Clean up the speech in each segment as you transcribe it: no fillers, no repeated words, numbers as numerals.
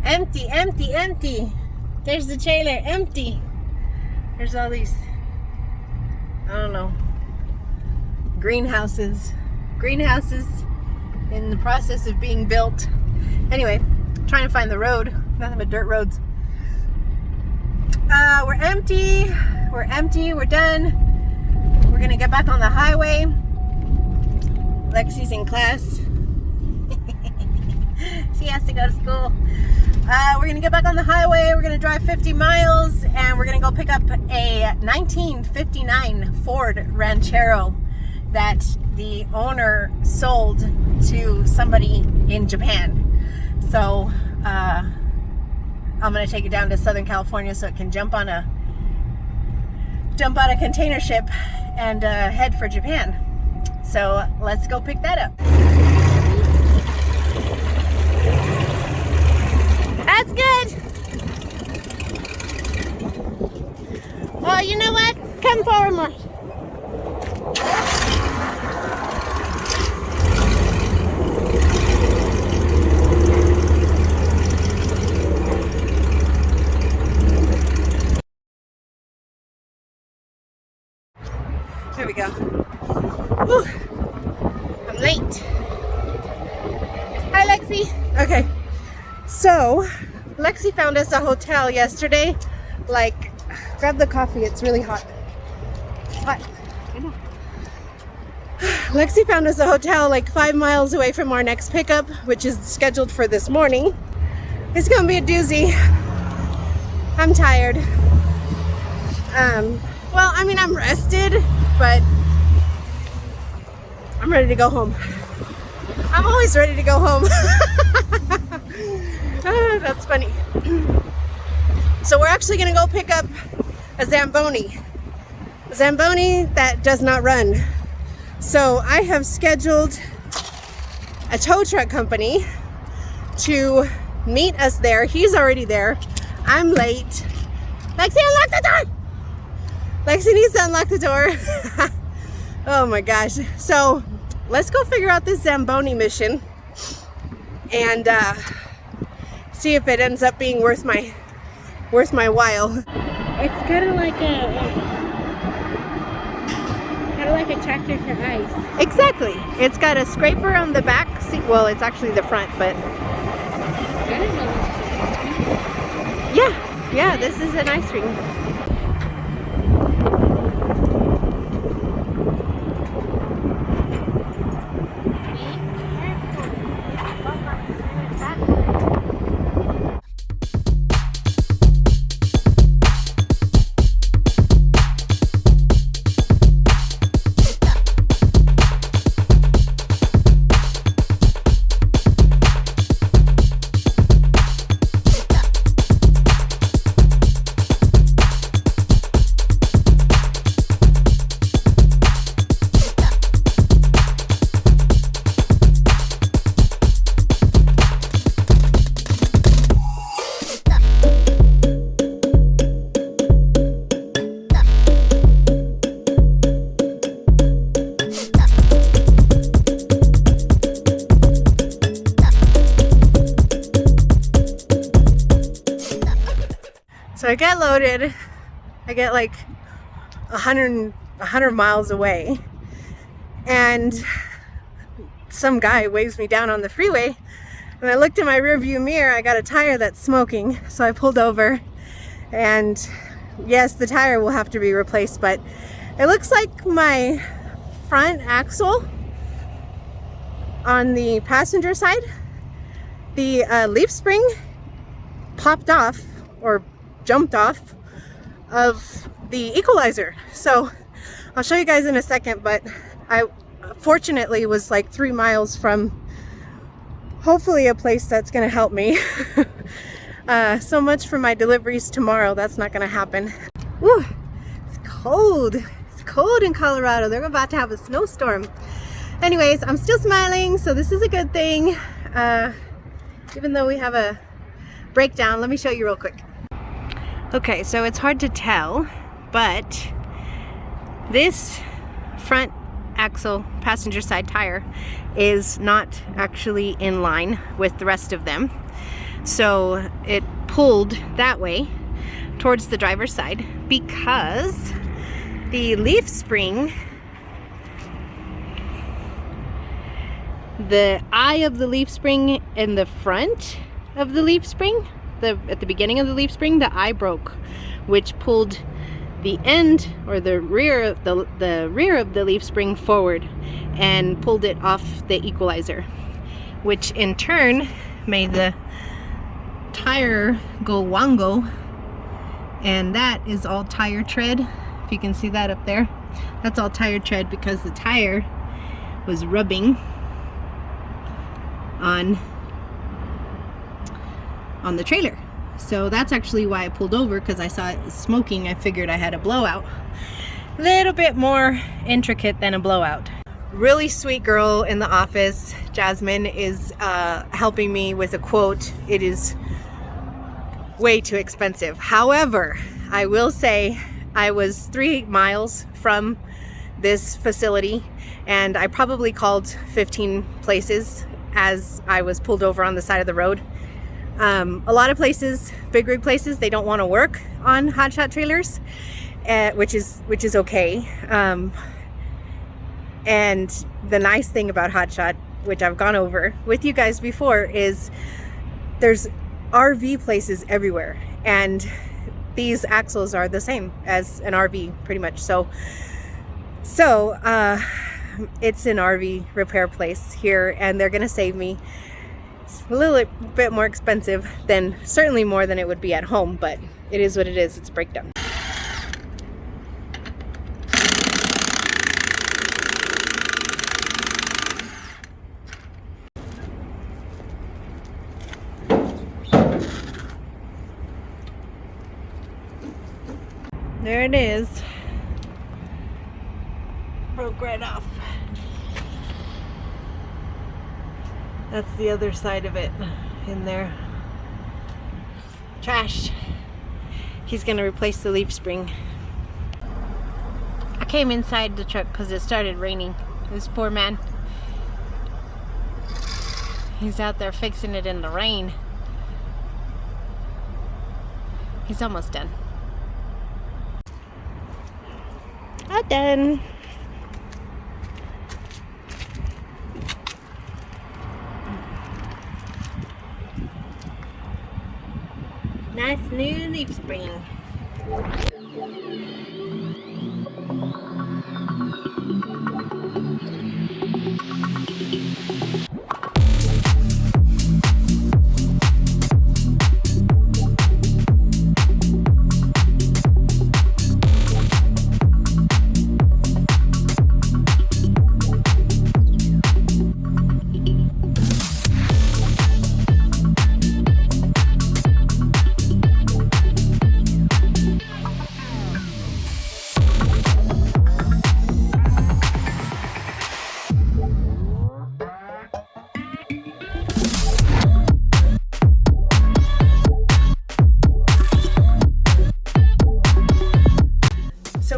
Empty, empty, empty. There's the trailer, empty. There's all these, I don't know, greenhouses. Greenhouses in the process of being built. Anyway, trying to find the road. Nothing but dirt roads. We're empty. We're empty. We're done. We're gonna get back on the highway. Lexi's in class. She has to go to school. We're gonna get back on the highway. We're gonna drive 50 miles and we're gonna go pick up a 1959 Ford Ranchero that the owner sold to somebody in Japan. So I'm gonna take it down to Southern California so it can jump on a container ship and head for Japan. So let's go pick that up. That's good. Oh, you know what? Come forward more. There we go. Whew. I'm late. Hi, Lexi. Okay. So, Lexi found us a hotel yesterday. Like, grab the coffee. It's really hot. Hot. I know. Lexi found us a hotel like 5 miles away from our next pickup, which is scheduled for this morning. It's gonna be a doozy. I'm tired. Well, I mean, I'm rested, but I'm ready to go home. I'm always ready to go home. That's funny. So we're actually gonna go pick up a Zamboni. A Zamboni that does not run. So I have scheduled a tow truck company to meet us there. He's already there. I'm late. Lexi, unlock the door! Lexi needs to unlock the door. Oh my gosh. So let's go figure out this Zamboni mission and see if it ends up being worth my while. It's kind of like a tractor for ice. Exactly. It's got a scraper on the back seat. Well, it's actually the front, but yeah, this is an ice ring. So I get loaded, I get like 100 miles away, and some guy waves me down on the freeway, and I looked in my rear view mirror. I got a tire that's smoking, so I pulled over, and yes, the tire will have to be replaced, but it looks like my front axle on the passenger side, the leaf spring popped off or jumped off of the equalizer. So I'll show you guys in a second, but I fortunately was like 3 miles from hopefully a place that's gonna help me. So much for my deliveries tomorrow. That's not gonna happen. Woo, it's cold. It's cold in Colorado. They're about to have a snowstorm. Anyways, I'm still smiling, so this is a good thing. Even though we have a breakdown, let me show you real quick. Okay, so it's hard to tell, but this front axle passenger side tire is not actually in line with the rest of them. So it pulled that way towards the driver's side because the leaf spring, the eye of the leaf spring in the front of the leaf spring, at the beginning of the leaf spring, the eye broke, which pulled the end or the rear of the leaf spring forward and pulled it off the equalizer, which in turn made the tire go wongo, and that is all tire tread. If you can see that up there, that's all tire tread because the tire was rubbing on the trailer. So that's actually why I pulled over, because I saw it smoking. I figured I had a blowout. A little bit more intricate than a blowout. Really sweet girl in the office, Jasmine, is helping me with a quote. It is way too expensive. However, I will say I was 3 miles from this facility and I probably called 15 places as I was pulled over on the side of the road. A lot of places, big rig places, they don't want to work on hotshot trailers, which is okay. And the nice thing about hotshot, which I've gone over with you guys before, is there's RV places everywhere, and these axles are the same as an RV pretty much. So it's an RV repair place here, and they're gonna save me. It's a little bit more expensive than, certainly more than it would be at home, but it is what it is. It's a breakdown. There it is. Broke right off. That's the other side of it in there. Trash. He's gonna replace the leaf spring. I came inside the truck because it started raining. This poor man. He's out there fixing it in the rain. He's almost done. All done. Nice new leaf spring.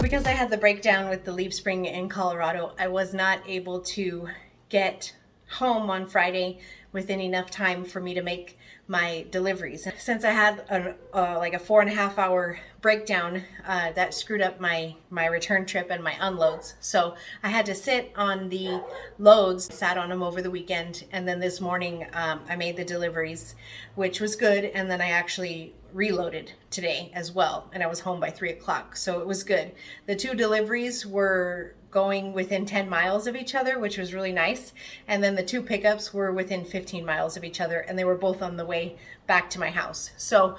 Because I had the breakdown with the leaf spring in Colorado, I was not able to get home on Friday within enough time for me to make my deliveries. Since I had like a 4.5 hour breakdown, that screwed up my return trip and my unloads. So I had to sit on the loads, sat on them over the weekend, and then this morning I made the deliveries, which was good. And then I actually reloaded today as well, and I was home by 3 o'clock, so it was good. The 2 deliveries were going within 10 miles of each other, which was really nice, and then the 2 pickups were within 15 miles of each other, and they were both on the way back to my house. So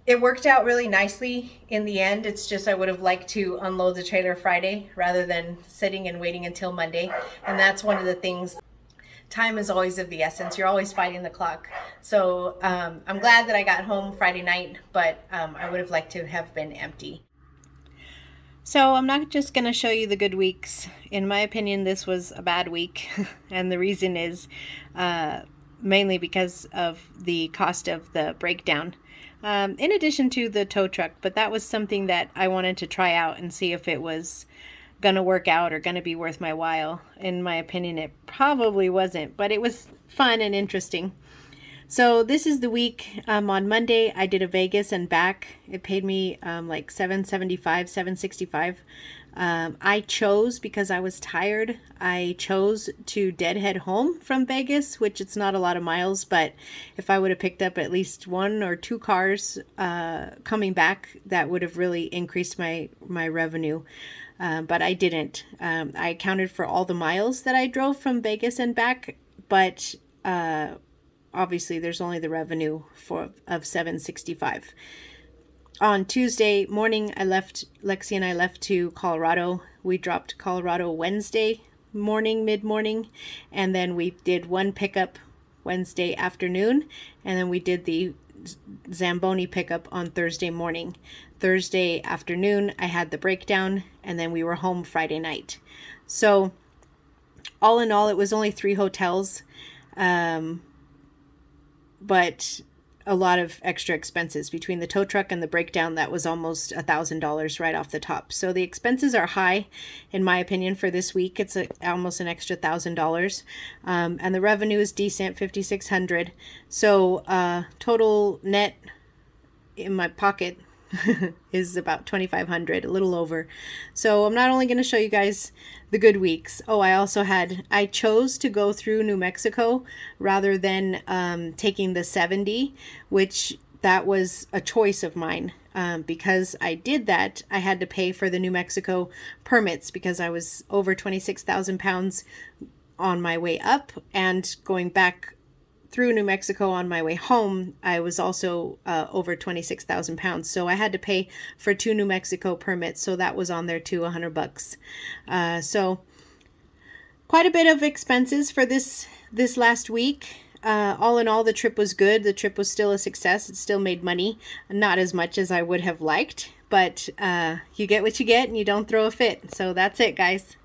it worked out really nicely in the end. It's just I would have liked to unload the trailer Friday rather than sitting and waiting until Monday, and that's one of the things. Time is always of the essence. You're always fighting the clock. So I'm glad that I got home Friday night, but I would have liked to have been empty. So I'm not just going to show you the good weeks. In my opinion, this was a bad week. And the reason is mainly because of the cost of the breakdown. In addition to the tow truck, but that was something that I wanted to try out and see if it was gonna work out or gonna be worth my while. In my opinion, it probably wasn't, but it was fun and interesting. So this is the week. On Monday, I did a Vegas and back. It paid me like $775, $765. I chose, because I was tired, I chose to deadhead home from Vegas, which it's not a lot of miles, but if I would have picked up at least 1 or 2 cars coming back, that would have really increased my revenue. But I didn't. I accounted for all the miles that I drove from Vegas and back, but obviously there's only the revenue of $765. On Tuesday morning, Lexi and I left to Colorado. We dropped Colorado Wednesday morning, mid-morning, and then we did 1 pickup Wednesday afternoon, and then we did the Zamboni pickup on Thursday morning. Thursday afternoon, I had the breakdown, and then we were home Friday night. So all in all, it was only 3 hotels, but a lot of extra expenses between the tow truck and the breakdown. That was almost $1,000 right off the top. So the expenses are high, in my opinion, for this week. It's almost an extra $1,000, and the revenue is decent, $5,600. So total net in my pocket is about $2,500, a little over. So I'm not only going to show you guys the good weeks. Oh, I chose to go through New Mexico rather than taking the 70, which that was a choice of mine. Because I did that, I had to pay for the New Mexico permits because I was over 26,000 pounds on my way up, and going back through New Mexico on my way home, I was also over 26,000 pounds. So I had to pay for 2 New Mexico permits. So that was on there too, $100. So quite a bit of expenses for this last week. All in all, the trip was good. The trip was still a success. It still made money. Not as much as I would have liked, but you get what you get and you don't throw a fit. So that's it, guys.